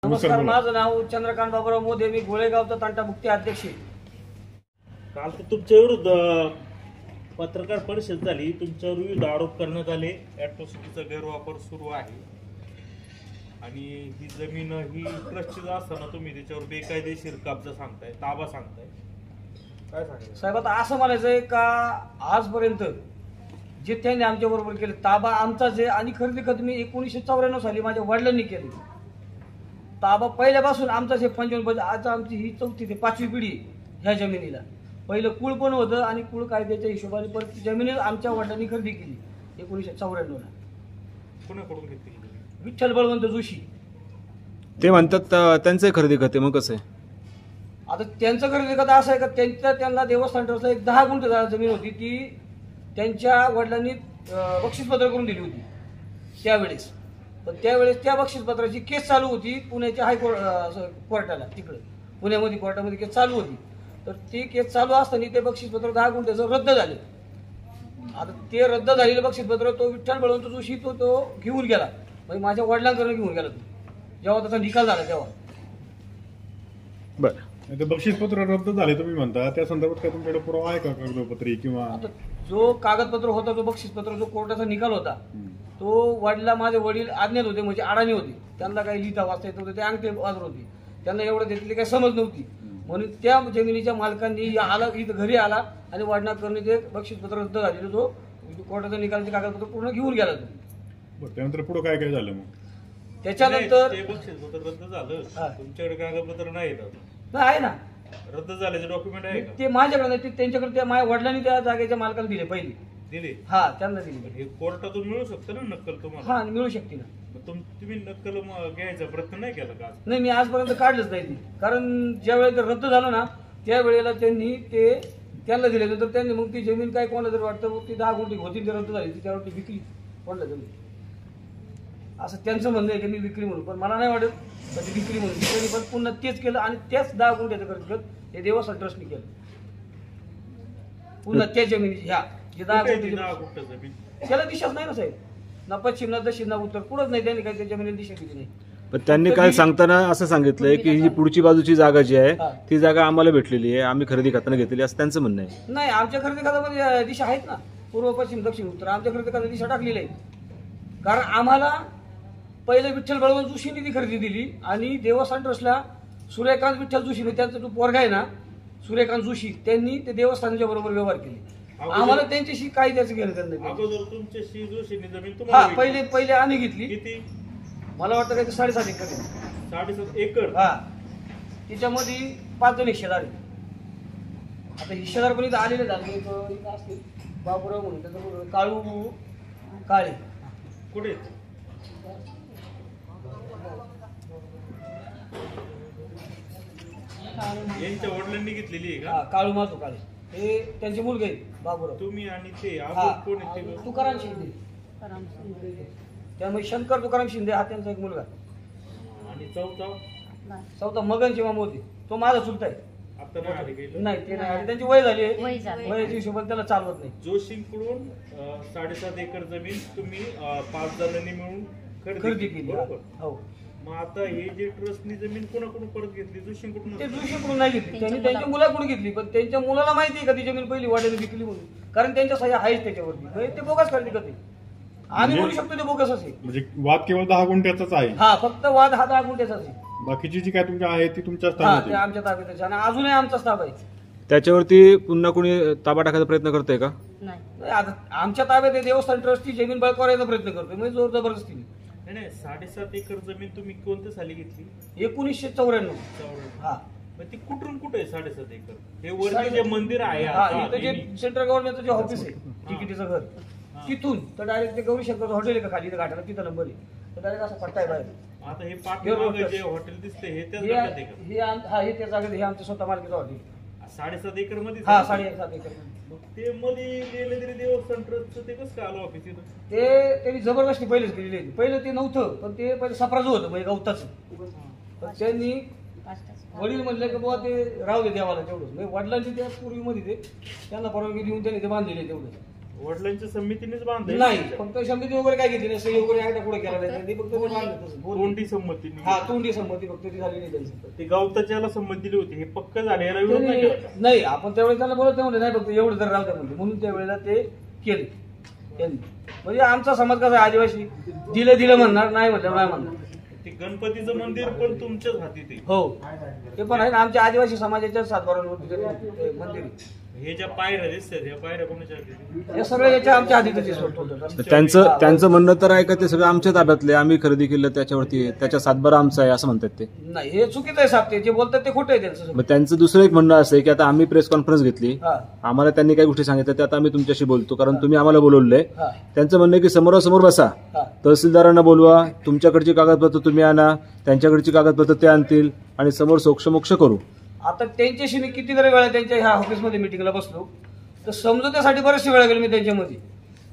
नमस्कार, माझं नाव चंद्रकांत बाबूराव मोदे, मी गोळेगावचा तंटामुक्ती अध्यक्ष आहे. काल तर तुमच्या विरुद्ध पत्रकार परिषद झाली, तुमच्यावर विविध आरोप करण्यात आले. ॲट्रॉसिटीचा गैरवापर सुरू आहे आणि ही जमीन ही ट्रस्टची असताना तुम्ही त्याच्यावर बेकायदेशीर कब्जा सांगताय, ताबा सांगताय, काय सांगायचं साहेब? आता असं म्हणायचंय का आजपर्यंत जे त्यांनी आमच्या बरोबर केले, ताबा आमचाच आहे आणि खरेदी खत मी 1994 साली माझ्या वडिलांनी केली. ताबा पहिल्यापासून आमचाच हे 55. आज आमची ही 4थी ते 5वी पिढी ह्या जमिनीला. पहिलं कुळ पण होतं आणि कुळ कायद्याच्या हिशोबाने परत जमिनी आमच्या वडिलांनी खरेदी केली 1994 ला. कोणाकडून घेतली? विठ्ठल बळवंत जोशी. ते म्हणतात त्यांचे खरेदी खते, मग कसं आहे? आता त्यांचं खरेदी खत असं आहे का त्यांना देवस्थान ट्रस्टला एक 10 गुंठ जमीन होती, ती त्यांच्या वडिलांनी बक्षीसपत्र करून दिली होती त्यावेळेस. पण त्यावेळेस त्या बक्षीसपत्राची केस चालू होती पुण्याच्या कोर्टाला, तिकडे पुण्यामध्ये कोर्टामध्ये केस चालू होती. तर ती केस चालू असताना ते बक्षीसपत्र 10 गुंठ्याचं रद्द झाले. आता ते रद्द झालेलं बक्षीसपत्र तो विठ्ठल बळवंत जोशी तो घेऊन गेला, म्हणजे माझ्या वडिलांकडून घेऊन गेला तो, जेव्हा त्याचा निकाल झाला तेव्हा. बरं, ते बक्षीसपत्र रद्द झाले तुम्ही म्हणता, त्या संदर्भात काय तुमच्याकडे पुरावा आहे का कागदपत्री किंवा? जो कागदपत्र होता, जो बक्षीसपत्र, जो कोर्टाचा निकाल होता, तो माझे वडील आज्ञात होते, म्हणजे अडाणी होते, त्यांना काही लिहिता वाचता येत नव्हते, ते अंगठे वाजर होते, त्यांना एवढं त्यातली काही समज नव्हती. म्हणून त्या जमिनीच्या मालकांनी इथं घरी आला आणि वडिलांकडून ते बक्षीसपत्र रद्द झालेलं जो कोर्टाचा निकालाचे कागदपत्र पूर्ण घेऊन गेला तो. त्यानंतर पुढे काय काय झालं मग? त्याच्यानंतर बक्षीसपत्र रद्द झालं, तुमच्याकडे कागदपत्र नाही आहे ना, रद्द झाल्याचे डॉक्युमेंट आहे ते माझ्याकडे नाही, त्यांच्याकडे त्या माझ्या वडिलांनी त्या जागेच्या मालकाला दिले पहिले. दिले? हा, त्यांना दिले. हे कोर्टातून मिळू शकतं ना नक्कल तुम्हाला? हा, मिळू शकते ना. तुम्ही नक्कल घ्यायचा प्रयत्न नाही केला का? नाही, मी आजपर्यंत काढलंच नाही ती, कारण ज्या वेळेला ते रद्द झालं ना त्यावेळेला त्यांना दिले, तर त्यांनी मग ती जमीन काय कोणाला तरी वाटतं ती 10 गुंठे होती, ती रद्द झाली, त्यावर ती विकली कोणाला जमीन, असं त्यांचं म्हणणं आहे की मी विक्री म्हणून. पण मला नाही वाटत ती विक्री म्हणून. त्यांनी पण पुन्हा तेच केलं आणि त्याच 10 गुंठ्याचं खर्च हे देवस्थान ट्रस्टने केलं पुन्हा त्या जमिनीची. ह्या जे 10 गुंठे जमीन त्याला दिशाच नाही ना साहेब, ना पश्चिम ना दक्षिण ना उत्तर, पुढंच नाही, त्यांनी काही त्या जमिनीला दिशा दिली नाही. पण त्यांनी काल सांगताना असं सांगितलंय की ही पुढची बाजूची जागा जी आहे ती जागा आम्हाला भेटलेली आहे, आम्ही खरेदी खाताना घेतलेली, असं त्यांचं म्हणणं आहे. नाही, आमच्या खरेदी खात्यामध्ये दिशा आहेत ना, पूर्व पश्चिम दक्षिण उत्तर. आमच्या खरेदी खात्यात दिशा टाकलेली आहे, कारण आम्हाला पहिले विठ्ठल बळवंत जोशींनी ती खरेदी दिली आणि देवस्थान ट्रस्टला सूर्यकांत विठ्ठल जोशी, त्यांचा जो पोरगा आहे ना सूर्यकांत जोशी, त्यांनी ते देवस्थानाच्या बरोबर व्यवहार केले. आम्हाला त्यांच्याशी काही त्याचं घेणं त्यांना. हा, पहिले आम्ही घेतली. किती? मला वाटतं काही 7.5 एकर. 7.5 एकर? हा, त्याच्यामध्ये 5 जण हिस्सेदार आहेत. आता हिस्सेदार पण इथं आलेले झाले, इथं असतील बाबूराव म्हणून, त्याचं काळू काळे. कुठे? यांच्या वडिलांनी घेतलेली आहे का? काळू माधव काळे, हे त्यांचे मुलगे आहेत बाबूराव. तुम्ही आणि ते कोण आहेत? तुकाराम शिंदे. त्यामुळे शंकर तुकाराम शिंदे हा त्यांचा एक मुलगा. आणि चौथा मगन जेव्हा मोदी, तो माझा चुलता आहे. आता नाही, ते नाही, त्यांची वय झाली आहे, वयाच्या हिशोबाने त्याला चालवत नाही. जोशींकडून 7.5 एकर जमीन तुम्ही 5 जणांनी मिळून खरेदी केली, बरोबर? हो. मग आता हे जे ट्रस्टनी जमीन कोणाकडून परत घेतली? जोशींकडून? ते जोशीकडून नाही घेतली, त्यांनी त्यांच्या मुलाकडून घेतली. पण त्यांच्या मुलाला माहिती आहे का ती जमीन पहिली वाड्याने विकली म्हणून, कारण त्यांच्या सह्या आहेच त्याच्यावरती. ते बोगस खरेदी करते, आम्ही बोलू शकतो ते बोगस असेल. म्हणजे वाद केवळ 10 गुंठ्याचाच आहे? हा, फक्त वाद हा 10 गुंठ्याचाच आहे. बाकीची जी काय तुमच्या आहे ती तुमच्या ताब्यात आहे, आमच्या ताब्यात आहे आणि अजूनही आमचाच ताबा आहे. त्याच्यावरती पुन्हा कोणी ताबा टाकायचा प्रयत्न करतोय का? नाही, आता आमच्या ताब्यात आहे. देवस्थान ट्रस्टची जमीन बळकावण्याचा प्रयत्न करतोय, म्हणजे जोर जबरदस्तीने. नाही, 7.5 एकर जमीन तुम्ही कोणत्या साली घेतली? 1994. हा, मग ती कुठून कुठे आहे 7.5 एकर? हे वरती जे मंदिर आहे, इथं जे सेंट्रल गव्हर्नमेंटचं जे ऑफिस आहे, तिकिटीचं घर, तिथून तर डायरेक्ट ते गौरीशंकरचं हॉटेल आहे का खाली, घाटाला तिथं नंबर आहे, तर डायरेक्ट असा पट्टा आहे बाहेर. आता हे पाठीमागे जे हॉटेल दिसते हे त्याच जागेत आहे का? हे त्या जागेत, हे आमच्या स्वतः मालकीचं हॉटेल. 7.5 एकर मध्ये? हा, 7.5 एकर. ते मध्ये गेलेले देवस्थान ट्रस्टचं ते कसं काय आलं ऑफिस इथं? ते त्यांनी जबरदस्ती पहिलेच केलेली आहे. पहिलं ते नव्हतं, पण ते पहिले सप्राजू होतं, म्हणजे गवताचं. पण त्यांनी वडील म्हणले की बाबा ते राहू दे देवाला तेवढं, म्हणजे वडिलांची त्या पूर्वीमध्ये ते त्यांना परवानगी देऊन त्यांनी ते बांधलेले तेवढं. वडिलांच्या संमतीनेच बांधले नाही, फक्त संमती वगैरे काय घेतली नाही, सही वगैरे आहे पुढे केला नाही त्यांनी, फक्त ते बांधलं तसं. तोंडी संमतीने. हा, तोंडी संमती फक्त ती झाली नाही त्यांची. ते गावताच्याला संमती दिली होती, हे पक्क झाले, याला विरोध नाही केला का? नाही, आपण त्यावेळेस त्याला बोलत नाही, नाही फक्त एवढं जर राहतं म्हणते, म्हणून त्यावेळेला ते केले त्यांनी. म्हणजे आमचा समाज कसा आहे, आदिवासी दिलं म्हणणार, नाही म्हटलं नाही म्हणणार. ते गणपतीचं मंदिर पण तुमच्याच हाती ते. हो, ते पण आहे ना, आमच्या आदिवासी समाजाच्या सातबारांवरती ते मंदिर आहे. हे ज्या पायऱ्या दिसतात, या पायऱ्या कोणाच्या हाती? हे सगळं याच्या आमच्या हातीतच होतं. त्यांचं म्हणणं तर आहे का ते सगळं आमच्या ताब्यातले, आम्ही खरेदी केलं त्याच्यावरती आहे, त्याच्या सातबारा आमचा आहे असं म्हणतात ते. नाही, हे चुकीचं आहे साहेब, ते जे बोलतात ते खोटं आहे त्यांचं. मग त्यांचं दुसरं एक म्हणणं असं आहे की आता आम्ही प्रेस कॉन्फरन्स घेतली, हा, आम्हाला त्यांनी काही गोष्टी सांगितल्या त्या आता आम्ही तुमच्याशी बोलतो कारण तुम्ही आम्हाला बोलवलंय. हा, त्यांचं म्हणणं आहे की समोरासमोर बसा, हा. तहसीलदारांना बोलवा, तुमच्याकडची कागदपत्र तुम्ही आणा, त्यांच्याकडची कागदपत्र ते आणतील आणि समोर सोक्षमोक्ष करू. आता त्यांच्याशी मी किती तरी वेळा त्यांच्या ह्या ऑफिसमध्ये मिटिंगला बसलो, तर समजूत्यासाठी बरेचशे वेळा गेलो मी त्यांच्यामध्ये.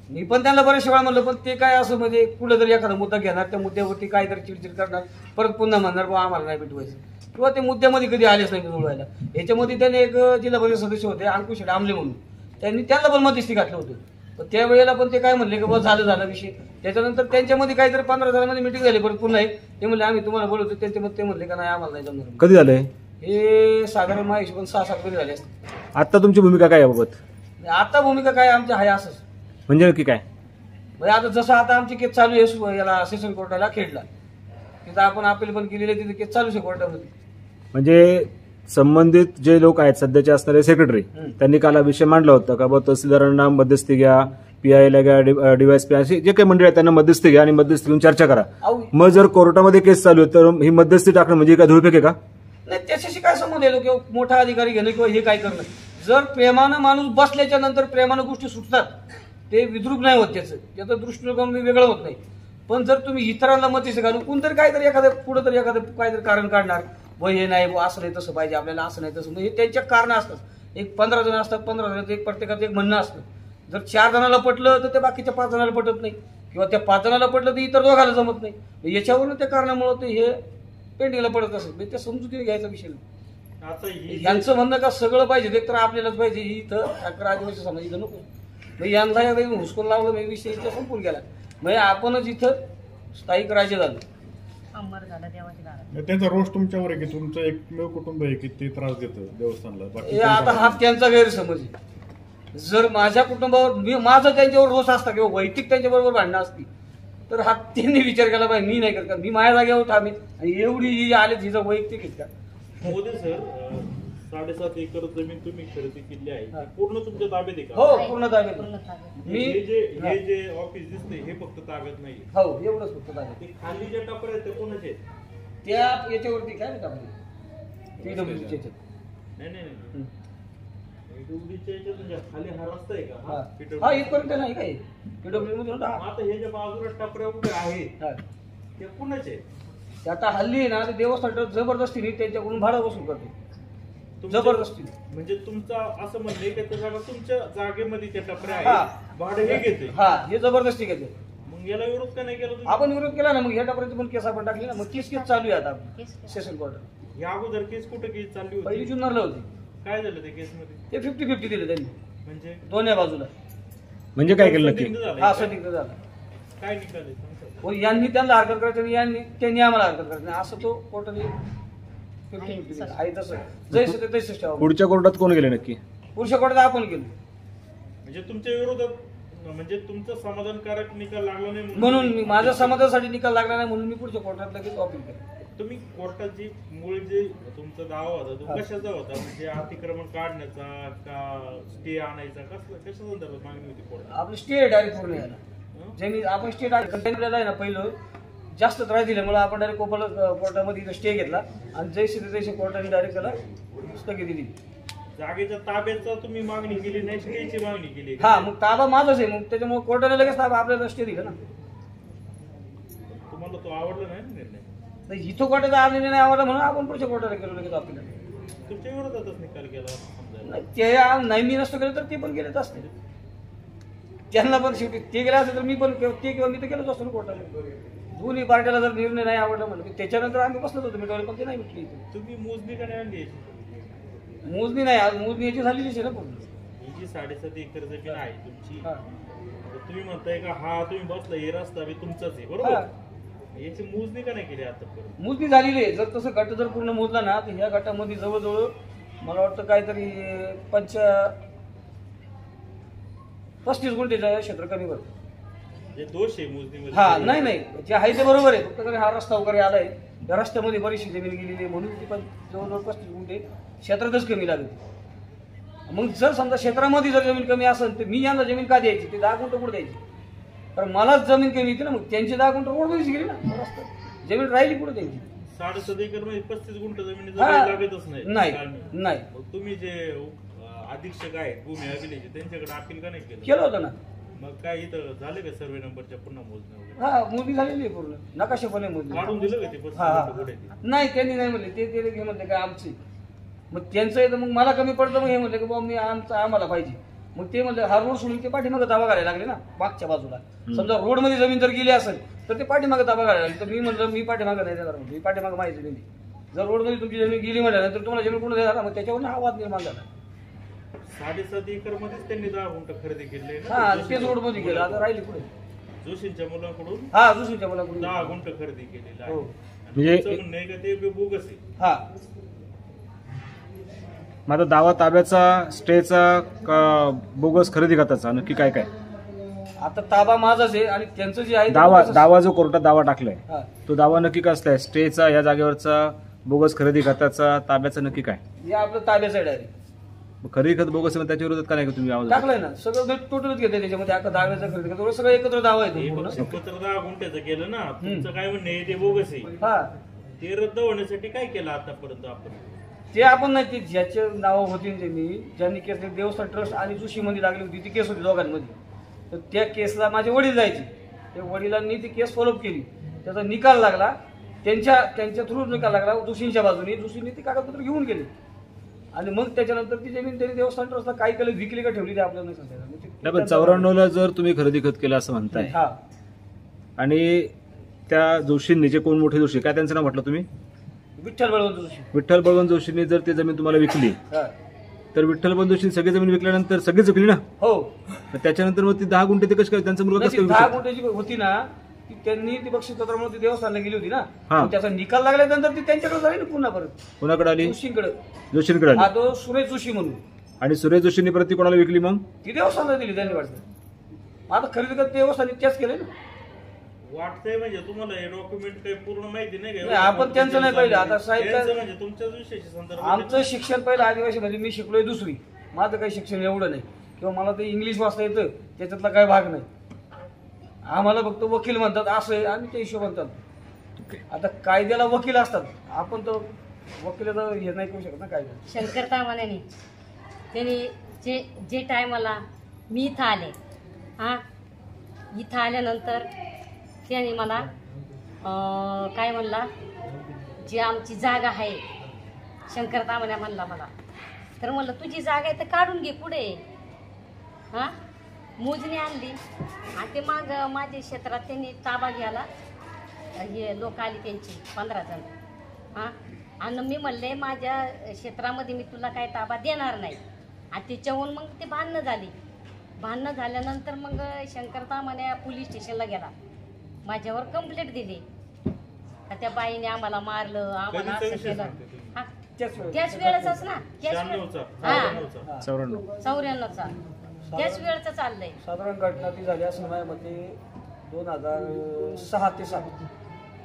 मी पण त्यांना बरेचशे वेळा म्हणलं, पण ते काय असं म्हणजे कुठं जरी एखादा मुद्दा घेणार, त्या मुद्द्यावरती काहीतरी चिडचिड करणार, परत पुन्हा म्हणणार बा आम्हाला नाही भेटवायचं, किंवा ते मुद्द्यामध्ये कधी आलेच नाही जुळवायला. याच्यामध्ये त्याने एक जिल्हा परिषद सदस्य होते अंकुश डांबले म्हणून, त्यांनी त्यांना पण मध्यस्थी घातलं होतं. पण त्यावेळेला पण ते काय म्हणले की बस झाला विषय. त्याच्यानंतर त्यांच्यामध्ये काहीतरी 15 जणांमध्ये मिटिंग झाली, परत पुन्हा ते म्हणले आम्ही तुम्हाला बोलवतो, ते म्हणले का नाही आम्हाला नाही जमणार. कधी झालंय हे साधारण माझ्या पण 6-7 कधी झाले असते. आता तुमची भूमिका काय याबाबत? आता भूमिका काय आमची आहे असंच, म्हणजे नक्की काय? म्हणजे आता जसं आता आमची केस चालू आहे याला सेशन कोर्टाला खेडला, तिथं आपण अपील पण केलेली आहे, तिथे केस चालूच आहे कोर्टामध्ये. म्हणजे संबंधित जे लोक आहेत सध्याचे असणारे सेक्रेटरी, त्यांनी काल हा विषय मांडला होता का बाबा तहसीलदारांना मध्यस्थी घ्या, पीआयला घ्या, डीवायएसपी असे जे काही मंडळी आहेत त्यांना मध्यस्थी घ्या आणि मध्यस्थी घेऊन चर्चा करा. मग जर कोर्टामध्ये केस चालू आहे तर ही मध्यस्थी टाकणं म्हणजे काय धुळफेक आहे का? नाही, त्याच्याशी काय संबंध आहे किंवा मोठा अधिकारी घेणं किंवा हे काय करणं. जर प्रेमानं माणूस बसल्याच्या नंतर प्रेमानं गोष्टी सुटतात, ते विद्रूप नाही होत, त्याचं दृष्टिकोन वेगळं होत नाही. पण जर तुम्ही इतरांना मध्यस्थी घालून कोणतरी काहीतरी एखादं पुढं तरी एखादं काहीतरी कारण काढणार, व हे नाही असं नाही तसं पाहिजे आपल्याला, असं नाही तसं, म्हणजे त्यांच्या कारण असतात. एक 15 जण असतात, 15 जणांचं एक प्रत्येकाचं एक म्हणणं असतं. जर 4 जणाला पटलं तर त्या बाकीच्या 5 जणाला पटत नाही, किंवा त्या 5 जणाला पटलं तर इतर दोघाला जमत नाही. याच्यावरून त्या कारणामुळे ते हे पेंडिंगला पडत असेल. म्हणजे त्या समजुतीने घ्यायचा विषय नाही. आता यांचं म्हणणं का सगळं पाहिजे, एक तर आपल्यालाच पाहिजे, ही इथं ठाकर आदिवासी समाज इथं नको. म्हणजे यांना या हुसकून लावलं, म्हणजे विषय इथं संपून गेला. म्हणजे आपणच इथं स्थायिक राज्य झालं. त्यांचा रोष तुमच्यावर आहे की तुमचं एकमेव कुटुंब आहे की ते त्रास देतं देवस्थानला? बाकी आता हा त्यांचा गैरसमज आहे. जर माझ्या कुटुंबावर माझं त्यांच्यावर रोष असता किंवा वैयक्तिक त्यांच्याबरोबर भांडणं असती तर हा त्यांनी विचार केला पाहिजे. मी नाही करत, मी माझ्या जागेवर ठामीन. आणि एवढी जी आले हिचं वैयक्तिक आहेत का? मोदी सर 7.5 एकर जमीन तुम्ही खरेदी केली आहे, ती पूर्ण तुमच्या ताब्यात आहे का? हो, पूर्ण ताब्यात. मी हे जे ऑफिस दिसते हे फक्त ताब्यात नाही. हो, एवढंच फक्त ताब्यात. ते खाली जे टप्पर आहेत ते कोणाचे आहेत? त्या याच्यावरती काय नाही आपली PWC च्या. नाही PWCच्या याच्यात म्हणजे खाली हा रस्ता आहे का? हा, इथपर्यंत नाही काय PWC मध्ये. आता हे ज्या बाजूला टपऱ्या उभ्या आहेत ते कोणाचे? ते आता हल्ली ना ते देवस्थान जबरदस्तीने त्यांच्याकडून भाडं वसूल करते, जबरदस्ती. म्हणजे तुमचा असं म्हणणं आहे की त्या जागा तुमच्या जागेमध्ये त्या टपऱ्या आहेत, भाडं हे घेते? हा, हे जबरदस्ती घेते. मग याला विरोध का नाही केला तुम्ही? आपण विरोध केला ना, मग ह्या टपऱ्याची पण केस आपण टाकली ना. मग केस चालू आहे आता सेशन कोर्टात. या अगोदर केस कुठे केस चालली पहिली होती? जुन्नरला होती. काय झालं त्या केसमध्ये? ते 50-50 दिले त्यांनी म्हणजे दोन्ही बाजूला. म्हणजे काय केलं नक्की? हा, संदिग्ध झाला. काय निकाल आहे सांगता? हो, यांनी त्यांना हरकत करायचं आणि त्यांनी आम्हाला हरकत करायचं नाही, असं तो कोर्टाने 50-50 दिला आहे. तसं जैसे ते तसेच ठेवा. पुढच्या कोर्टात कोण गेले नक्की? पुढच्या कोर्टात आपण गेलो. म्हणजे तुमच्या विरोधात म्हणजे तुमचा समाधानकारक निकाल लागला नाही म्हणून मी माझ्या समाजासाठी निकाल लागला नाही म्हणून मी पुढच्या कोर्टात लगेच अपील केलं. तुम्ही कोर्टाची मूळ जे तुमचा दावा होता तो कशाचा होता? म्हणजे अतिक्रमण काढण्याचा का स्टे आणायचा, कशा संदर्भात मागणी होती कोर्टात? आपलं स्टे डायरेक्ट पूर्ण यायला ज्यांनी आपण स्टे कंटेनरला आहे ना, पहिलं जास्त त्रास दिल्यामुळे आपण डायरेक्ट कोर्टामध्ये स्टे घेतला आणि जैसे कोर्टाने डायरेक्ट त्याला स्थगिती दिली. जागेच्या ताब्याचा तुम्ही मागणी केली नाही, स्टेची मागणी केली? हा, मग ताबा माझाच आहे, मग त्याच्यामुळे कोर्टाने लगेच ताबा आपल्याला स्टे दिला ना. तुम्हाला तो आवडला नाही ना निर्णय? नाही, इथं कोर्टाचा हा निर्णय नाही आवडला म्हणून आपण पुढच्या कोर्टाला गेलो लगेच आपल्याला. तुमच्या विरोधातच निकाल केला समजायला? नाही, ते नाही मी नसतो गेलो तर ते पण गेलेच असते. त्यांना पण शेवटी ते गेले असते तर मी पण ते किंवा मी तर गेलोच असतो ना कोर्टाला. दोन्ही पार्ट्याला जर निर्णय नाही आवडला म्हणून त्याच्यानंतर आम्ही बसलोच होतो मिटवले, पण ते नाही मिटली. तुम्ही मोजणी का नाही आणली? मोजणी नाही, आज मोजणी याची झालेलीच आहे ना. पण ही जी 7.5 एकर जमीन आहे तुमची, हा. तर तुम्ही म्हणताय का हा तुम्ही बसला हे रस्ता बी तुमचाच आहे हा. बरोबर, याची मोजणी का नाही केली आतापर्यंत? मोजणी झालेली आहे. जर तसं गट जर पूर्ण मोजला ना तर ह्या गटामध्ये जवळजवळ मला वाटतं काहीतरी 35 गुंठेचं क्षेत्र कमी पडतं. जे दोष आहे मोजणीमध्ये हा नाही नाही जे आहे ते बरोबर आहे, फक्त हा रस्ता वगैरे आलाय त्या रस्त्यामध्ये बरीचशी जमीन गेलेली आहे म्हणून ती पण जवळजवळ 35 गुंठे क्षेत्रातच कमी लागली. मग जर समजा क्षेत्रामध्ये जर जमीन कमी असेल तर मी यांना जमीन का द्यायची, ते 10 गुंठ कुठे द्यायची? कारण मलाच जमीन कमी येते ना, मग त्यांची 10 गुंठ रोडमध्येच गेली ना, रस्ता जमीन राहिली कुठे द्यायची? 7.5 एकर मध्ये 35 गुंठ जमिनी हा. लागतच नाही. नाही मग तुम्ही जे अधीक्षक आहेत भूमी अभिलेखे त्यांच्याकडे अपील का नाही केलं? केलं होतं ना. मग काय इथं झाले का सर्वे नंबरच्या पुन्हा मोजणी वगैरे? हा मोजणी झालेली आहे पूर्ण, नकाशे पण आहे मोजणी. काढून दिलं का ते 35 हा गुंठ कुठे ते? नाही त्यांनी नाही म्हणले, ते घे म्हणले काय आमची. मग त्यांचं आहे तर मग मला कमी पडतं, मग हे म्हणले की बाबा मी आम्हाला पाहिजे. मग ते म्हणले हा रोड सोडून ते पाठीमागे दावा घालायला लागले ना मागच्या बाजूला. समजा रोडमध्ये जमीन जर गेली असेल तर ते पाठीमागे दावा घालायला लागले. तर मी म्हणलं मी पाठीमागे नाही देणार, मी पाठीमागे माझी जमीन आहे. जर रोडमध्ये तुमची जमीन गेली म्हटल्यानंतर तुम्हाला जमीन कोण देणार? मग त्याच्यावरून हा वाद निर्माण झाला. 7.5 एकर मध्येच त्यांनी 10 गुंठ खरेदी केले हा तेच रोडमध्ये गेलं, आता राहिली पुढे. जोशींच्या मुलाकडून हा दुसरीच्या मला कुठे 10 गुंठ खरेदी केलेली आहे. हो. म्हणजे- तुमचं म्हणणं आहे का ते बोगस आहे? हा माझा दावा ताब्याचा स्टेचा का बोगस खरेदी खताचा नक्की काय काय? आता ताबा माझाच आहे आणि त्यांचं जे आहे ते दावा तसंच- दावा जो कोर्टात दावा टाकलाय हा. तो दावा नक्की कसलाय? स्टेचा, या जागेवरचा, बोगस खरेदी खताचा, ताब्याचा नक्की काय? हे आपलं ताब्याचं आहे डायरेक्ट. मग खरेदी खत बोगस आहे, मग त्याच्या विरोधात का नाही का तुम्ही आवाज? टाकलंय ना सगळं टोटलच घेते त्याच्यामध्ये. आता दाव्याचं खरेदी करतो सगळं एकत्र दावा हे आहे पूर्ण. बक्षीसपत्र 10 गुंठ्याचं केलं ना, तुमचं काय म्हणणं आहे ते बोगस आहे. हा ते रद्द होण्यासाठी काय केलं आतापर्यंत आपण? ते आपण नाही, ते ज्याचे नावं होती त्यांनी ज्यांनी केस देवस्थान ट्रस्ट आणि जोशी मध्ये लागली होती ती केस होती दोघांमध्ये. तर त्या केसला माझे वडील जायचे, त्या वडिलांनी ती केस फॉलोअप केली, त्याचा निकाल लागला, त्यांच्या थ्रू निकाल लागला जोशींच्या बाजूने. जोशींनी ती कागदपत्र घेऊन गेले आणि मग त्याच्यानंतर ती जमीन त्यांनी देवस्थान ट्रस्टला काय केलं, विकली का ठेवली ते आपल्याला नाही सांगायचं. नाही पण 94ला जर तुम्ही खरेदी खत केलं असं म्हणताय हा आणि त्या जोशींनी, जे कोण मोठे जोशी, काय त्यांचं नाव म्हटलं तुम्ही? विठ्ठल बळवंत जोशी. विठ्ठल बळवंत जोशींनी जर ती जमीन तुम्हाला विकली हा. तर विठ्ठल बळवंत जोशी सगळी जमीन विकल्यानंतर सगळीच विकली ना? हो तर त्याच्यानंतर मग ती 10 गुंठे ते कशी काय, त्यांचा मुलगा कसं काय विकू 10 शकतो? गुंठ्याची होती ना ती त्यांनी ती बक्षीसपत्रामुळे ती देवस्थानला गेली होती ना. हा. मग त्याचा निकाल लागल्यानंतर ती त्यांच्याकडे झाली ना पुन्हा परत कोणाकडे आली? जोशींकडे. जोशींकडे हा आली. तो सुरेश जोशी म्हणून. आणि सुरेश जोशींनी परत ती कोणाला विकली मग? ती देवस्थानला दिली त्यांनी वाटतं. आता खरेदी करत देवस्थानने त्याच केलं ना. वाटतंय म्हणजे तुम्हाला हे डॉक्युमेंट काही पूर्ण माहिती नाही नाही, आपण त्यांचं नाही पाहिलं. आता साहेब त्यांचं म्हणजे तुमच्याच विषयाशी संदर्भात आमचं शिक्षण पहिलं आदिवासी म्हणजे मी शिकलोय 2री. माझं काही शिक्षण एवढं नाही किंवा मला ते इंग्लिश वाचता येतं त्याच्यातला काही भाग नाही. आम्हाला फक्त वकील म्हणतात असं आहे आणि ते हिशोब म्हणतात. आता कायद्याला वकील असतात, आपण तर वकिलाचं हे नाही करू शकत ना कायदा. शंकरतामाने त्यांनी जे टायमाला मी इथं आले, हां इथं आल्यानंतर त्याने मला काय म्हणला, जी आमची जागा आहे, शंकरतामाने म्हणला मला, तर म्हणलं तुझी जागा आहे तर काढून घे पुढे. हां मोजणी आणली आणि ते मग माझ्या क्षेत्रात त्यांनी ताबा घ्यायला हे लोक आली त्यांची 15 जण. हां आणि मी म्हणले माझ्या क्षेत्रामध्ये मी तुला काय ताबा देणार नाही. आणि त्याच्याहून मग ते भांडणं झाल्यानंतर मग शंकरतामाने पोलीस स्टेशनला गेला, माझ्यावर कंप्लेंट दिली का त्या बाईने आम्हाला मारलं, आम्हाला असं केलं. हां त्याच वेळेचाच ना, त्याच वेळेस. हां 94चा त्याच वेळचं चाललंय. साधारण घटना ती झाली असं माझ्या मते 2006 ते 7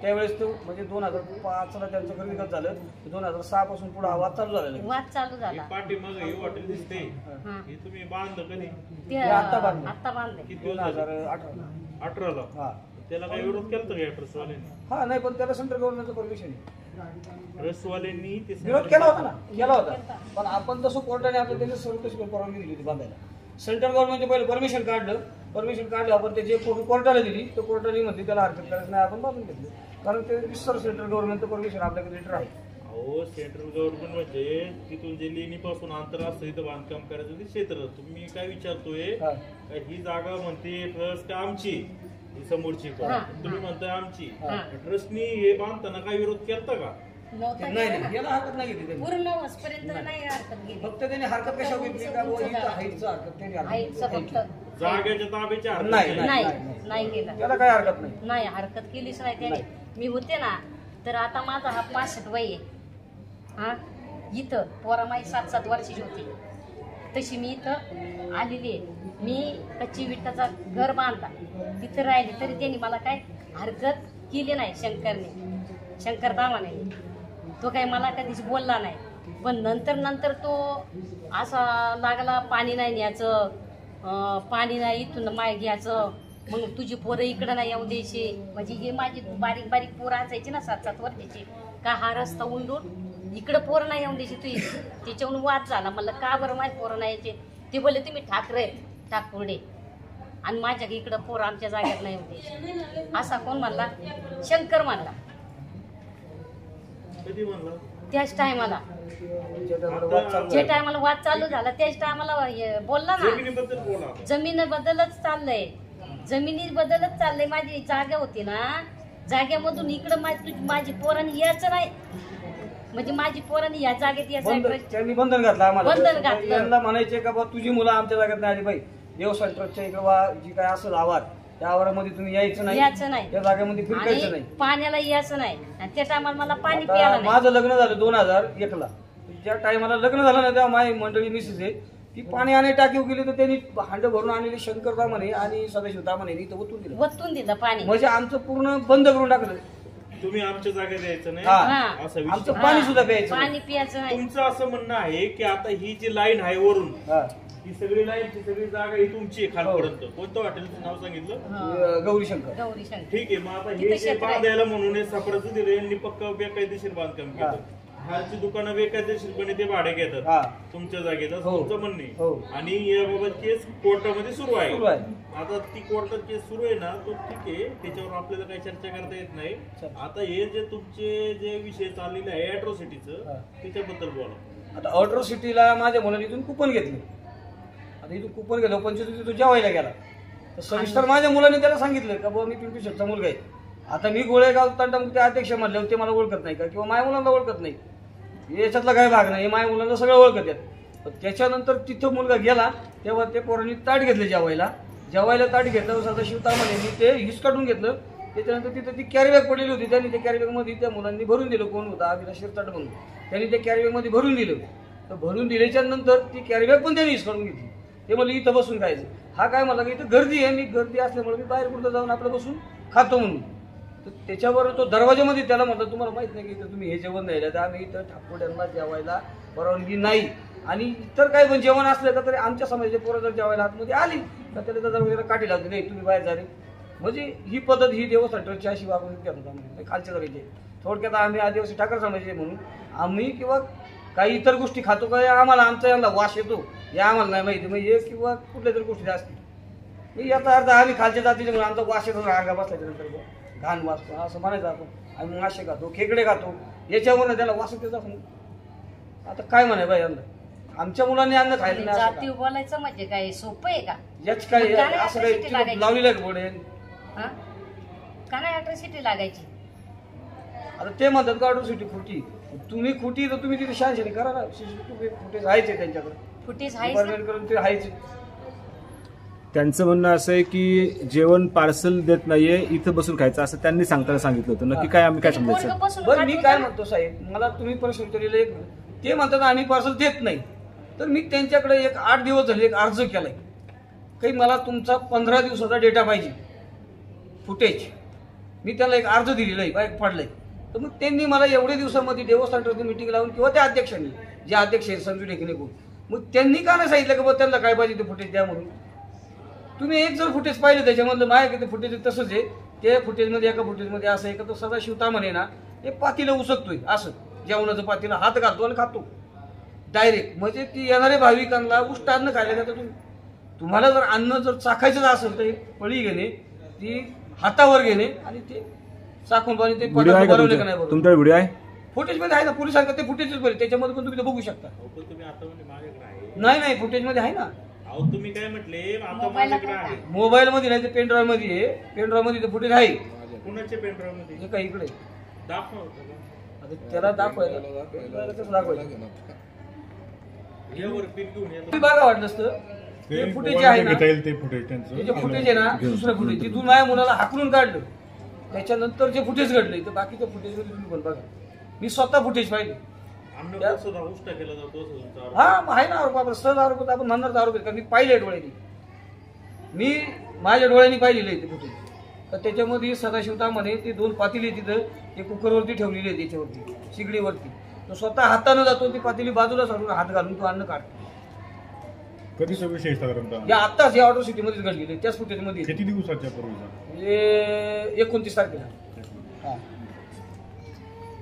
त्यावेळेस तो म्हणजे 2005ला त्यांचं खरेदी खत झालं. 2006 पासून पुढे वाद चालू झालेला. वाद चालू झाला. पाठी मग हे हॉटेल दिसते हां हे तुम्ही बांधलं कधी? ते आत्ता बांधले. आत्ता बांधले. किती दिवस झाले? 2018. 18ला. हा त्याला काही विरोध केला का ट्रस्टवाल्यांनी? हा नाही पण त्याला सेंट्रल गव्हर्नमेंटचं परमिशन आहे. ट्रस्टवाल्यांनी ते विरोध केला होता ना, केला होता. पण आपण तसं कोर्टाने आपल्याला त्याची सर्व कशी परवानगी दिली होती बांधायला. सेंट्रल गव्हर्नमेंटचे पहिले परमिशन काढलं आपण ते जे कोर्टाला दिली तर कोर्टाने म्हणते त्याला हरकत करायचं नाही, आपण बांधून घेतलं. कारण ते विस्तार सेंट्रल गव्हर्नमेंटचं परमिशन आपल्याकडे लेटर आहे. अहो सेंट्रल गव्हर्नमेंट म्हणजे तिथून जे लेणीपासून अंतर असतं इथं बांधकाम करायचं ते क्षेत्र. तुम्ही काय विचारतोय हा. का ही जागा म्हणते ट्रस्ट का आमची, ही समोरची का? हा. तुम्ही म्हणताय आमची. हा. ट्रस्टनी हे बांधताना काय विरोध केलता का? नव्हता नाही गेला नाही ना. याला हरकत नाही घेतली त्यांनी. पूर्ण वसपर्यंत नाही हरकत गेली. फक्त त्यांनी हरकत कशा घेतली का बुवा इथं हाईटचं हरकत त्यांनी हरकत आईचं घेतली. फक्त जागेच्या ताब्याची हरकत नाही, नाही. नाही गेला. त्याला काय हरकत नाही. नाही हरकत केलीच नाही त्याने. मी होते ना तर आता माझा हा 65 वय आहे. हा इथं पोरा माझी 7-7 वर्षाची होती तशी मी इथं आलेली आहे. मी कच्ची विटाचा घर बांधला तिथं राहिले तरी त्यांनी मला काय हरकत केली नाही. शंकर दामाने तो काही मला कधीच बोलला नाही. पण नंतर तो असा लागला पाणी नाही न्यायचं, पाणी नाही इथून माय घ्यायचं, मग तुझी पोरं इकडं नाही येऊ द्यायची. म्हणजे हे माझी बारीक बारीक पोरं असायची ना 7-7 वर्षाची का हा रस्ता उंडून इकडं पोरं नाही येऊन द्यायची तुझी. त्याच्यावरून वाद झाला. म्हणलं का बरं माझे पोरं नाही यायचे. ते बोलले तुम्ही ठाकरे टाकपुर्डे आणि माझ्या इकडं पोरं आमच्या जाग्यात नाही येऊन द्यायची. असा कोण म्हणला? शंकर म्हणला कधी म्हणलं? त्याच टायमाला त्यांच्या टायमाला वाद चालू जे आहे. टायमाला वाद चालू झाला त्याच टायमाला बोलला ना. जमिनीबद्दल बोला. जमिनीबद्दलच चाललंय. जमिनीबद्दलच चाललंय. माझी जागा होती ना जागेमधून इकडं माझी पोरांनी यायचं नाही. म्हणजे माझी पोरांनी या जागेत यायचं. त्यांनी बंधन घातलं आम्हाला. बंधन घातलं. यांना म्हणायचे का बा तुझी मुलं आमच्या जागेत नाही आली बाई. देवस्थान ट्रस्टच्या इकडे जी काय असेल आवाज त्या आवारामध्ये तुम्ही यायचं यायचं नाही. त्या जागेमध्ये फिरकायचं आणि नाही. पाण्याला यायचं नाही. आणि त्या टायमाला मला पाणी आता प्यायला नाही. माझं लग्न झालं 2001ला. ज्या टायमाला लग्न झालं ना तेव्हा माझी मंडळी मिसेस आहे ती पाणी आणे टाकीव गेली तर त्यांनी हांड भरून आणलेली शंकर दामाने आणि सदाशिव दामाने इथं ओतून दिलं. वतून दिलं पाणी. म्हणजे आमचं पूर्ण बंद करून टाकलं. तुम्ही आमच्या जागेत यायचं नाही हा. असा विषय. आमचं पाणी सुद्धा प्यायचं नाही. पाणी प्यायचं नाही. तुमचं असं म्हणणं आहे की आता ही जी लाईन आहे वरून हा. ही सगळी लाईनची सगळी जागा ही तुमची आहे खालपर्यंत. कोणतं हॉटेलचं नाव सांगितलं? गौरी शंकर. गौरी शंकर. ठीक आहे. मग आता तिथं हे जे क्षेत्र आहे. बांधायला म्हणून हे सापडायचं दिलं यांनी पक्का बेकायदेशीर बांधकाम हा. केलं. खालची दुकानं बेकायदेशीरपणे ते भाडे घेतात हा. तुमच्या जागेत असं हो. तुमचं म्हणणं हो. आहे. आणि याबाबत केस कोर्टामध्ये सुरू सुरू आहे. आहे. आता ती कोर्टात केस सुरू आहे ना तो ठीक आहे. त्याच्यावर आपल्याला काही चर्चा करता येत नाही. आता हे जे तुमचे जे विषय चाललेले आहे अॅट्रॉसिटीचं हा. त्याच्याबद्दल बोला. आता ऑर्डर सिटीला माझ्या मुलाने इथून कुपन घेतलं. आता इथून कुपन गेलो 25 तो जेवायला गेला तर सविस्तर माझ्या मुलाने त्याला सांगितलं का बाबा मी पिंटू शेटचा मुलगा आहे. आता मी गोळेगाव तंटामुक्ती अध्यक्ष म्हणले होते मला ओळखत नाही का किंवा माझ्या मुलांना ओळखत नाही. याच्यातला काही भाग नाही. माझ्या मुलांना सगळं ओळखत आहेत. त्याच्यानंतर तिथं मुलगा गेला तेव्हा ते पोरांनी ताट घेतलं जेवायला ताट घेतलं. सदाशिव तामाने मी ते हिसकाटून घेतलं. त्याच्यानंतर तिथं ती कॅरीबॅग पडलेली होती. त्यांनी त्या कॅरीबॅगमध्ये त्या मुलांनी भरून दिलं. कोण होता अभिलाष शिरताट म्हणून. त्यांनी त्या कॅरीबॅगमध्ये भरून दिलं. तर भरून दिल्याच्या नंतर ती कॅरीबॅग पण त्यांनी हिसकाटून घेतली. ते म्हणलं इथं बसून खायचं. हा काय म्हणला की इथं गर्दी आहे. मी गर्दी असल्यामुळे मी बाहेर कुठं जाऊन आपलं बसून खातो म्हणून. तर त्याच्यावर तो दरवाजामध्ये त्याला म्हटलं तुम्हाला माहित नाही की इथं तुम्ही हे जेवण नाही तर आम्ही इथं ठाकूड्यांना जेवायला परवानगी नाही. आणि इतर काही पण जेवण असलं का तरी आमच्या समाजाचे पोरं जर जेवायला आतमध्ये आली तर त्याला त्या दरवाजाला काठी लावते नाही तुम्ही बाहेर जा रे. म्हणजे ही पद्धत ही देवस्थान ट्रस्टची अशी वागणूक करत होता खालच्या दरीचे. थोडक्यात आम्ही आदिवासी ठाकर समाजाचे म्हणून आम्ही किंवा काही इतर गोष्टी खातो का आम्हाला आमचा यांना वास येतो हे आम्हाला नाही माहिती. म्हणजे किंवा कुठल्या तरी गोष्टी असतील याचा अर्थ आम्ही खालच्या जातीचे म्हणून आमचा वास येतो अंगा बसल्याच्या नंतर घाण वाचतो असं म्हणायचं आपण. आम्ही मासे खातो खेकडे खातो याच्यावरनं त्याला वास येतो. आता काय म्हणाय बाई यांना आमच्या मुलांनी अन्न खायला नाही असं जाती बोलायचं म्हणजे काय सोपं आहे का? याच काय असं काही लावलेलं आहे बोडे. हा? का नाही अॅट्रॉसिटी लागायची? आता ते म्हणतात का ऑर्डर खोटी. तुम्ही खोटी तर तुम्ही तिथे शानशानी करा ना. सीसीटीव्ही फुटेज आहेच आहे त्यांच्याकडे. फुटेज आहे. डिपार्टमेंट करून ते आहेच. त्यांचं म्हणणं असं आहे की जेवण पार्सल देत नाहीये इथं बसून खायचं असं त्यांनी सांगताना सांगितलं होतं. नक्की काय आम्ही काय समजायचं? बरं मी काय म्हणतो साहेब मला तुम्ही प्रश्न विचारलेला एक ते म्हणतात आम्ही पार्सल देत नाही. तर मी त्यांच्याकडे एक 8 दिवस झाले एक अर्ज केलाय काही मला तुमचा 15 दिवसाचा डेटा पाहिजे फुटेज. मी त्याला एक अर्ज दिलेला आहे बाईक फाडलाय. तर मग त्यांनी मला एवढ्या दिवसामध्ये देवस्थान ट्रस्टची मीटिंग लावून किंवा त्या अध्यक्षांनी जे अध्यक्ष आहेत संजू ढेकणे मग त्यांनी का नाही सांगितलं की बा त्यांना काय पाहिजे ते फुटेज द्या म्हणून. तुम्ही एक जर फुटेज पाहिलं त्याच्यामधलं माझ्या ते फुटेज तसंच आहे. ते फुटेजमध्ये एका फुटेजमध्ये असं आहे का तो सदाशिव तामाने ना ते पातीला उसकतोय असं जेवणाचं पातीला हात घालतो आणि खातो डायरेक्ट. म्हणजे ती येणारे भाविकांना उष्ट अन्न खायला जातं. तुम्हाला जर अन्न जर चाखायचं असेल तर एक पळी घेणे ती हातावर घेणे आणि ते चाकून पाणी ते पदार्थ बनवले का नाही बरोबर. तुमच्याकडे व्हिडिओ आहे फुटेजमध्ये आहे ना. पोलीस सांगतात ते फुटेजच बरे त्याच्यामध्ये पण तुम्ही बघू शकता. तुम्ही आता म्हणजे माझ्याकडे आहे. नाही फुटेजमध्ये आहे ना. अहो तुम्ही काय म्हटले आता माझ्याकडे आहे. मोबाईल मध्ये नाही ते पेनड्राईव्ह मध्ये आहे. पेनड्राईव्ह मध्ये फुटेज आहे. कुणाच्या पेनड्राईव्ह मध्ये? हे काय इकडे दाखवा होतं का? आता त्याला दाखवायला कसं दाखवायचं यावर पिन घेऊन या. तुम्ही बघा वाटलं असतं ते ते फुटेज आहे ना घेता येईल ते फुटेज त्यांचं हे जे फुटेज आहे ना दुसरं फुटेज तिथून माझ्या मुलाला हाकलून काढलं त्याच्यानंतर जे फुटेज घडले तर बाकीच्या फुटेज मध्ये तुम्ही पण बघा मी स्वतः फुटेज पाहिले अन्न सुद्धा उष्टा केला जातो असं तुमचा आरोप. हा मग आहे ना आरोप आपण सहज आरोप होता, आपण म्हणणार आरोप आहे कारण मी पाहिले डोळ्यांनी मी माझ्या डोळ्यांनी पाहिलेले आहे ते फुटेज तर त्याच्यामध्ये सदाशिव तामाने ते 2 पातेली तिथं ते कुकरवरती ठेवलेली आहे त्याच्यावरती शिगडीवरती तो स्वतः हातानं जातो ती पातेली बाजूला सारून हात घालून तो अन्न काढतो कधीचा विषय साधारणतः या आत्ताच या ऑर्डर सिटीमध्येच घडलेले आहे, त्याच फुटेजमध्ये किती दिवसाच्या पूर्वीचा म्हणजे 29 तारखेला हा.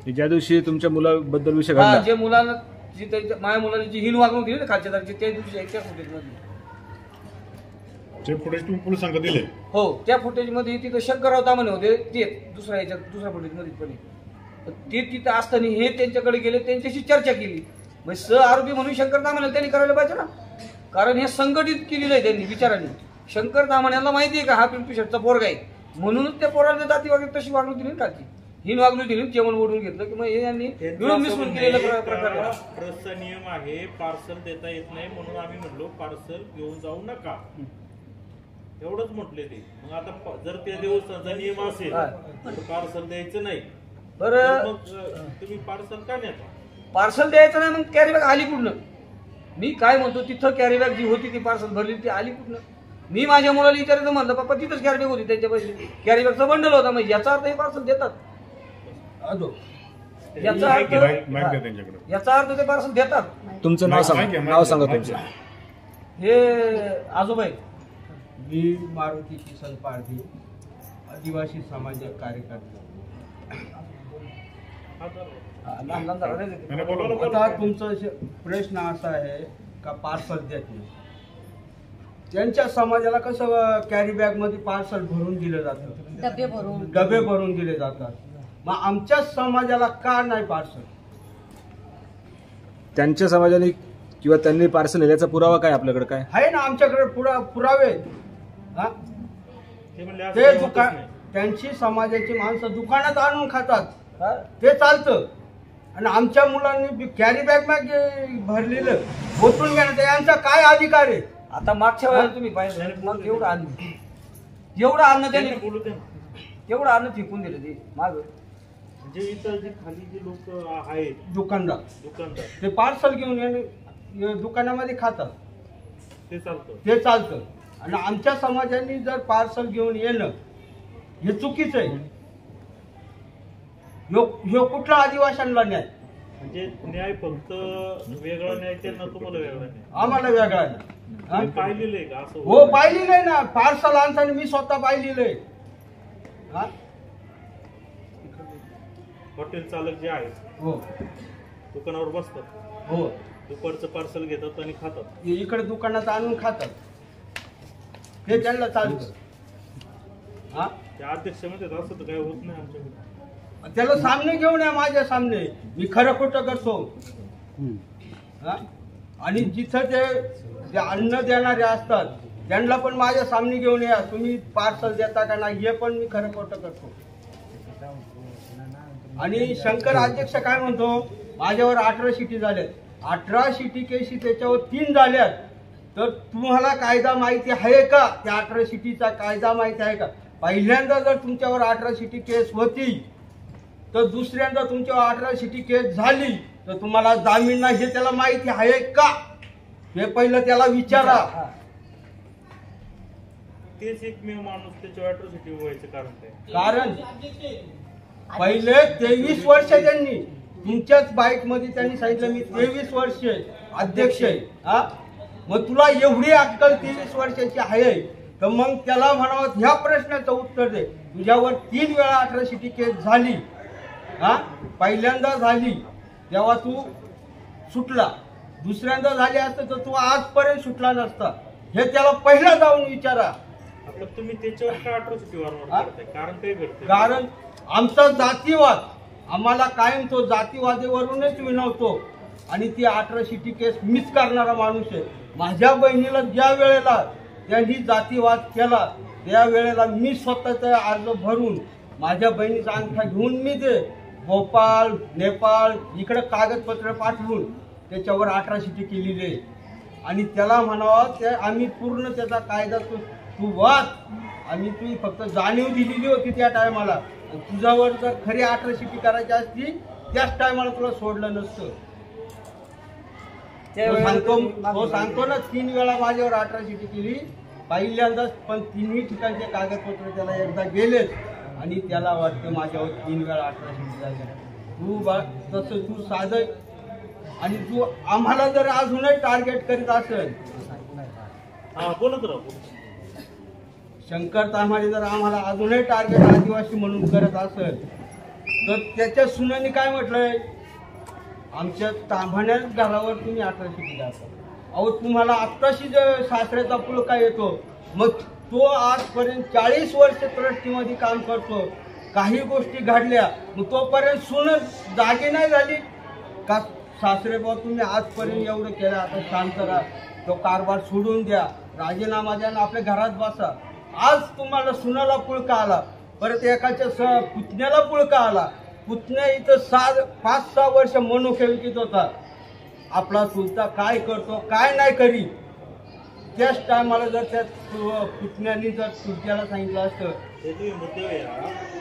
ज्या दिवशी तुमच्या मुलाबद्दल विषय हा घडला जे मुलांना जी त्याच्या माझ्या मुलाला जी हीन वागणूक दिली ना खालच्या तारखे त्या दिवशी त्या फुटेजमध्ये ते फुटेज तुम्ही पोलिसांना दिले हो त्या फुटेजमध्ये तिथं शंकरराव तामाने होते ते दुसऱ्या फुटेजमध्ये पण ते तिथं असताना हे त्यांच्याकडे गेले त्यांच्याशी चर्चा केली म्हणजे सह आरोपी म्हणून शंकर तामाने त्यांनी करायला पाहिजे ना कारण हे संघटित केलेलं आहे त्यांनी विचाराने शंकर तामाण्याला माहिती आहे का हा पिंपरी शेटचा पोरगा आहे म्हणूनच त्या पोराने जाती वगैरे तशी वागणूक दिली ना खालची हीन वागणूक दिली जेवण ओढून घेतलं की मग हे यांनी मिळून मिसळून केलेला प्रकार आहे. ट्रस्टचा नियम आहे पार्सल देता येत नाही म्हणून आम्ही म्हणलो पार्सल घेऊन जाऊ नका एवढंच म्हटले ते. मग आता जर त्या देवस्थानचा नियम असेल तर पार्सल द्यायचं नाही बरं तर मग तुम्ही पार्सल का नेता पार्सल द्यायचं नाही मग कॅरी बॅग आली कुठनं मी काय म्हणतो तिथं कॅरी बॅग जी होती ती पार्सल भरली ती आली कुठनं मी माझ्या मुलाला विचारायचं म्हणलं पप्पा तिथंच कॅरी बॅग होती त्यांच्या पैसे कॅरी बॅगचा बंडल होता म्हणजे याचा अर्थ हे पार्सल देतात याचा माहिती द्या अर्थ त्यांच्याकडे याचा अर्थ ते पार्सल देतात तुमचं नाव सांगा नाव सांगा तुमचं हे आजोबा आहेत. मी मारुती किसन पारधी आदिवासी सामाजिक कार्यकर्ता. लहान लहान जरा नाही देते. नाही, बोला. आता तुमचा प्रश्न असा आहे का पार्सल देत नाही त्यांच्या समाजाला कसं कॅरी बॅग मध्ये पार्सल भरून दिलं जातं डबे भरून दिले जातात मग आमच्या समाजाला का नाही पार्सल त्यांच्या समाजाने किंवा त्यांनी पार्सल नेल्याचा पुरावा काय आपल्याकडे काय आहे ना आमच्याकडे पुरावे हा? ते म्हणले असं ते काही होतच दुकान नाही. त्यांची समाजाची माणसं दुकानात आणून खातात हा? ते चालतं आणि आमच्या मुलांनी कॅरी बॅग भरलेलं ओतून घेण्याचा यांचा काय अधिकार आहे आता मागच्या वेळेला तुम्ही पाहिलं मग एवढं अन्न त्यांनी त्यांनी बोलू दे ना. एवढं अन्न फेकून दिलं ते माग म्हणजे इथं जे खाली जे लोक आहेत दुकानदार दुकानदार ते पार्सल घेऊन येणे दुकानामध्ये खातात ते चालतं ते चालतं आणि आमच्या समाजाने जर पार्सल घेऊन येणं हे चुकीचं आहे ह्यो कुठला आदिवाशांना न्याय म्हणजे न्याय फक्त वेगळा न्याय त्यांना तुम्हाला वेगळा न्याय आम्हाला वेगळा नाही हा? तुम्ही पाहिलेलं आहे का असं हो पाहिलेलं आहे ना पार्सल आणताना मी स्वतः पाहिलेलं आहे हा? हॉटेल चालक जे आहेत हो दुकानावर बसतात हो दुपारचं पार्सल घेतात आणि खातात हे इकडे दुकानात आणून खातात हे त्यांना चालतं हा त्या अध्यक्षामध्ये असं तर काही होत नाही आमच्याकडे त्याला सामने घेऊन या माझ्या सामने मी खरं खोटं करतो हा? आणि जिथं ते अन्न देणारे असतात त्यांना पण माझ्या सामने घेऊन या तुम्ही पार्सल देता का नाही हे पण मी खरं खोटं करतो आणि शंकर अध्यक्ष काय म्हणतो माझ्यावर 18 शिटी झाल्यात 18 शिटी केसी त्याच्यावर 3 झाल्यात तर तुम्हाला कायदा माहिती आहे का त्या 18 शिटीचा कायदा माहिती आहे का पहिल्यांदा जर तुमच्यावर 18 शिटी केस होती तर दुसऱ्यांदा तुमच्यावर 18 शिटी केस झाली तर तुम्हाला जामीन नाही हे त्याला माहिती आहे का हे पहिलं त्याला विचारा तेच एकमेव माणूस त्याच्या अॅट्रॉसिटी व्हायचं कारण काय कारण पहिले 23 वर्ष त्यांनी तुमच्याच बाईक मध्ये त्यांनी सांगितलं मी 23 वर्ष अध्यक्ष आहे हा मग तुला एवढी अक्कल 23 वर्षाची आहे तर मग त्याला म्हणावं ह्या प्रश्नाचं उत्तर दे तुझ्यावर 3 वेळा 18 शिटी केस झाली हा पहिल्यांदा झाली तेव्हा तू सुटला दुसऱ्यांदा झाली असतं तर तू आजपर्यंत सुटला नसता हे त्याला पहिला जाऊन विचारा आपलं तुम्ही त्याच्यावर काय अॅट्रॉसिटी वारंवार करताय कारण काय घडतं कारण आमचा जातीवाद आम्हाला कायम तो जातीवादीवरूनच विनवतो आणि ती 18 शिटी केस मीच करणारा माणूस आहे माझ्या बहिणीला ज्या वेळेला त्यांनी जातीवाद केला त्या वेळेला मी स्वतःचा अर्ज भरून माझ्या बहिणीचा अंगठा घेऊन मी ते भोपाळ नेपाळ इकडे कागदपत्र पाठवून त्याच्यावर 18 शिटी केलेली आहे आणि त्याला म्हणावं ते आम्ही पूर्ण त्याचा कायदा तू वाच. आम्ही तू फक्त जाणीव दिलेली होती त्या टायमाला. तुझ्यावर जर खरी 18 शिटी करायची असती त्याच टायमाला तुला सोडलं नसतं. तो सांगतो ना 3 वेळा माझ्यावर 18 शिटी केली पहिल्यांदाच, पण 3ही ठिकाणचे कागदपत्र त्याला एकदा गेलेच आणि त्याला वाटतं माझ्यावर 3 वेळा 18 शिटी झाल्या. तू तसं तू साधं आणि तू आम्हाला जर अजूनही टार्गेट करीत असेल, बोलत राहू. शंकर ताम्हाणे जर आम्हाला अजूनही टार्गेट आदिवासी म्हणून करत असेल तर त्याच्या सुनांनी काय म्हटलंय, आमच्या ताम्हाण्याच घरावर तुम्ही 18 शिटी घालता. अहो तुम्हाला आत्ताशी जर सासऱ्याचा पुळका येतो, मग तो आजपर्यंत 40 वर्ष ट्रस्टीमध्ये काम करतो. काही गोष्टी घडल्या मग तोपर्यंत सून जागी नाही झाली का, सासरे बाबा तुम्ही आजपर्यंत एवढं केलं, आता शांत राहा, तो कारभार सोडून द्या, राजीनामा द्या, आपल्या घरात बसा. आज तुम्हाला सुनाला पुळका आला, परत एकाच्या पुतण्याला पुळका आला. पुतण्या इथं 5-6 वर्ष मनोखे विकत होता. आपला चुलता काय करतो काय नाही करी, त्याच टायमाला जर त्या पुतण्यानी जर चुलत्याला सांगितलं असतं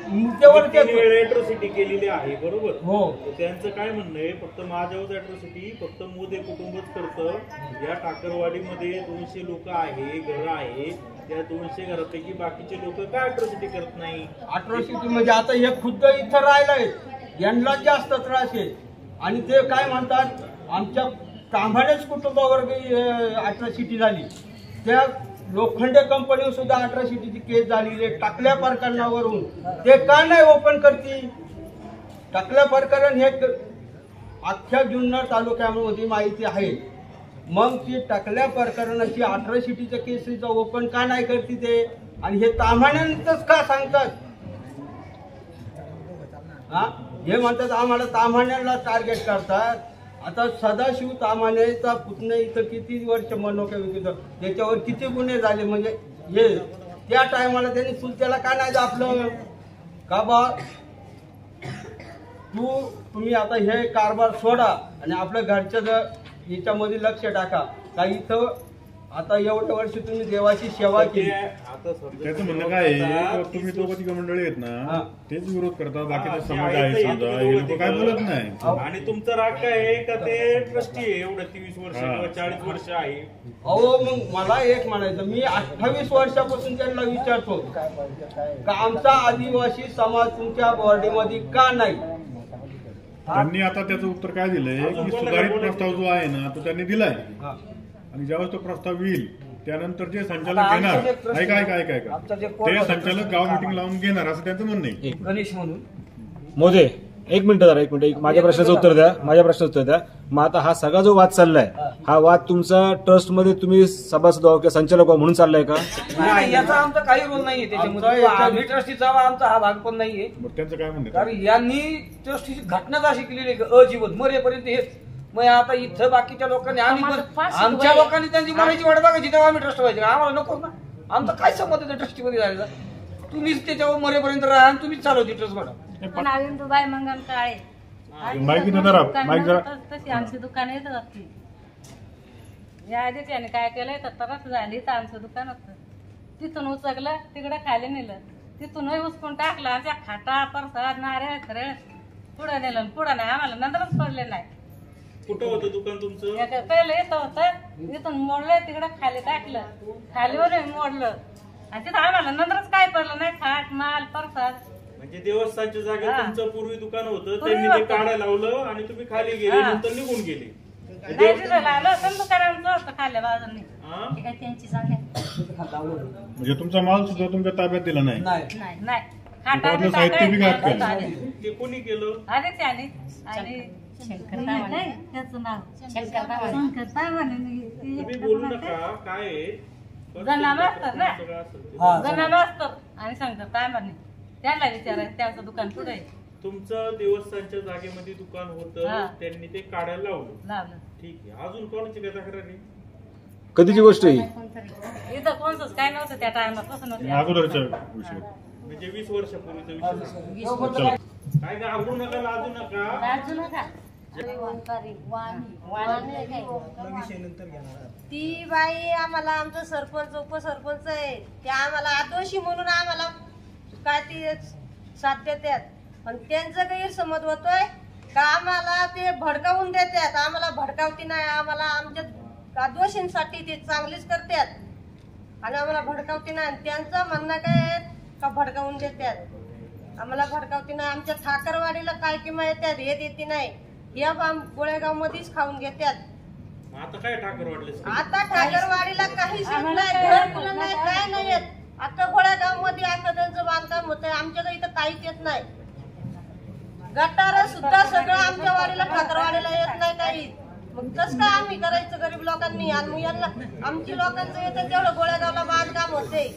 मुद्द्यावर अॅट्रॉसिटी केलेली आहे बरोबर. हो, त्यांचं काय म्हणणं आहे, फक्त माझ्यावर अॅट्रॉसिटी फक्त मोदे कुटुंबच करतं. या टाकरवाडीमध्ये 200 लोक आहे, घर आहे, त्या 200 घरापैकी बाकीचे लोक काय अॅट्रॉसिटी करत नाही. अॅट्रॉसिटी म्हणजे आता हे खुद्द इथं राहिलंय, यांना जास्त त्रास आहे. आणि ते काय म्हणतात, आमच्या तांभाण्याच कुटुंबावर अॅट्रॉसिटी झाली, त्या लोखंडे कंपनीवर सुद्धा 18 शिटीची केस झालेली आहे टाकल्या प्रकरणावरून. ते का नाही ओपन करती? टाकल्या प्रकरण हे अख्ख्या जुन्नर तालुक्यामध्ये माहिती आहे. मग ती टाकल्या प्रकरणाची 18 शिटीच्या केसेसचा ओपन का नाही करते ते, आणि हे ताम्हाण्यांचंच का सांगतात? हा, हे म्हणतात आम्हाला ताम्हाण्यांना टार्गेट करतात. आता सदाशिव ताम्हाणेचा पुतण्या इथं किती वर्ष मनोके विकत, त्याच्यावर किती गुन्हे झाले, म्हणजे हे त्या टायमाला त्यांनी चुलत्याला का नाही दाखलं का बा तुम्ही आता हे कारभार सोडा आणि आपल्या घरच्या याच्यामध्ये लक्ष टाका. का इथं आता एवढ्या वर्ष तुम्ही देवाची सेवा केली. त्याचं म्हणणं काय आहे, तुम्ही दोघं मंडळी आहेत ना तेच विरोध करतात, बाकीचा समाज आहे समजा, हे लोक काय बोलत नाही. आणि तुमचा राग काय आहे का ते ट्रस्टी आहे एवढं 23 वर्ष किंवा 40 वर्ष आहे. अहो मग मला एक म्हणायचं, मी 28 वर्षापासून त्यांना विचारतो का आमचा आदिवासी समाज तुमच्या बॉडीमध्ये का नाही. त्यांनी आता त्याचं उत्तर काय दिलंय की सुधारित प्रस्ताव जो आहे ना तो त्यांनी दिलाय, आणि ज्यावेळेस तो प्रस्ताव येईल त्यानंतर जे संचालक घेणार, ऐका ते संचालक गाव मिटिंग लावून घेणार असं त्यांचं म्हणणं आहे. गणेश म्हणून मोदे एक मिनिट माझ्या प्रश्नाचं उत्तर द्या. मग आता हा सगळा जो वाद चाललाय, हा वाद तुमचा ट्रस्ट मध्ये तुम्ही सभासद किंवा संचालक म्हणून चाललाय का? नाही, याचा आमचा काही रोल नाहीये त्याच्यामध्ये. आम्ही ट्रस्टीचा आमचा हा भाग पण नाहीये. त्यांचं काय म्हणणं, कारण यांनी ट्रस्टीची घटनाच अशी केलेली आहे अजीवन मरेपर्यंत हेच. मग आता इथं बाकीच्या लोकांनी आमच्या लोकांनी त्यांची मराठी वाट बघायची तेव्हा आम्ही ट्रस्ट व्हायचे, आम्हाला नको ना. आमचा काय संबंध त्या ट्रस्टीमध्ये जायचा? तुम्हीच त्याच्यावर मरेपर्यंत राहा आणि तुम्हीच चालवते ट्रस्ट बघा. नवीन दुबाई मंगल काळे तशी आमची दुकान येत होती. या आधीच याने काय केलंय तर तरच झाली तर आमचं दुकान होतं, तिथून उचकलं तिकडे खाली नेलं, तिथूनही उचकून टाकलं. आमच्या खाटा परसाद नारळ खरळ पुढं नेलं, पुढं नाही आम्हाला नंतरच पडले नाही. कुठं होतं दुकान तुमचं? पहिलं येत होतं, इथून मोडलं तिकडं खाली टाकलं, खालीवर मोडलं आणि तिथं आम्हाला नंतरच काय पडलं नाही. खाट माल परसाद म्हणजे देवस्थानच्या जागेत तुमचं पूर्वी दुकान होतं, त्यांनी ते काढायला लावलं आणि तुम्ही खाली गेले, नंतर निघून गेले. खाल्ल्या बाजून म्हणजे तुमचा माल सुद्धा तुमच्या ताब्यात दिला नाही. नाही साहित्य बी घात केलं. ते कोणी केलं? आधीच आणि त्याचं नाव शंकर तुम्ही बोलू नका. काय जना मास्तर ना, जना मास्तर आणि शंकर तांबाने त्यांना विचारायचं. त्याचं दुकान पुढे आहे. तुमचं देवस्थानच्या जागेमध्ये दुकान होतं, त्यांनी ते काढायला लावलं. ठीक आहे. अजून कोणाची काय तक्रार आहे? कधीची गोष्ट आहे? इथं कोणतंच काय नव्हतं त्या टायमात. अगोदरच्या विषय म्हणजे 20 वर्षापूर्वीचा विषय. काय घाबरू नका, लाजू नका. लाजू नका. ती बाई आम्हाला आमचं सरपंच उपसरपंच आहे ते आम्हाला आदोषी म्हणून आम्हाला काय ती साथ देतात. पण त्यांचं गैरसमज होतोय का आम्हाला ते भडकावून देतात. आम्हाला भडकावती नाही, आम्हाला आमच्या दोषींसाठी ते चांगलीच करतात आणि आम्हाला भडकावती नाही. त्यांचं म्हणणं काय आहे का भडकावून देतात, आम्हाला भडकावती नाही. आमच्या ठाकरवाडीला काय किंमत येतात हे देते नाही, या गोळेगाव मध्येच खाऊन घेतात. आता काय ठाकर वाढले? आता ठाकरवाडीला काहीच येत नाही, घरकुलं नाही, काय नाही येत. आता गोळेगाव मध्ये आता त्यांचं बांधकाम होतंय, आमच्याकडे इथं काहीच येत नाही. गटार सुद्धा सगळं आमच्या वाडीला ठाकरवाडीला येत नाही काही. मग कसं काय आम्ही करायचं गरीब लोकांनी? आणि यांना आमची लोकांचं येतं तेवढं गोळेगावला बांधकाम होते.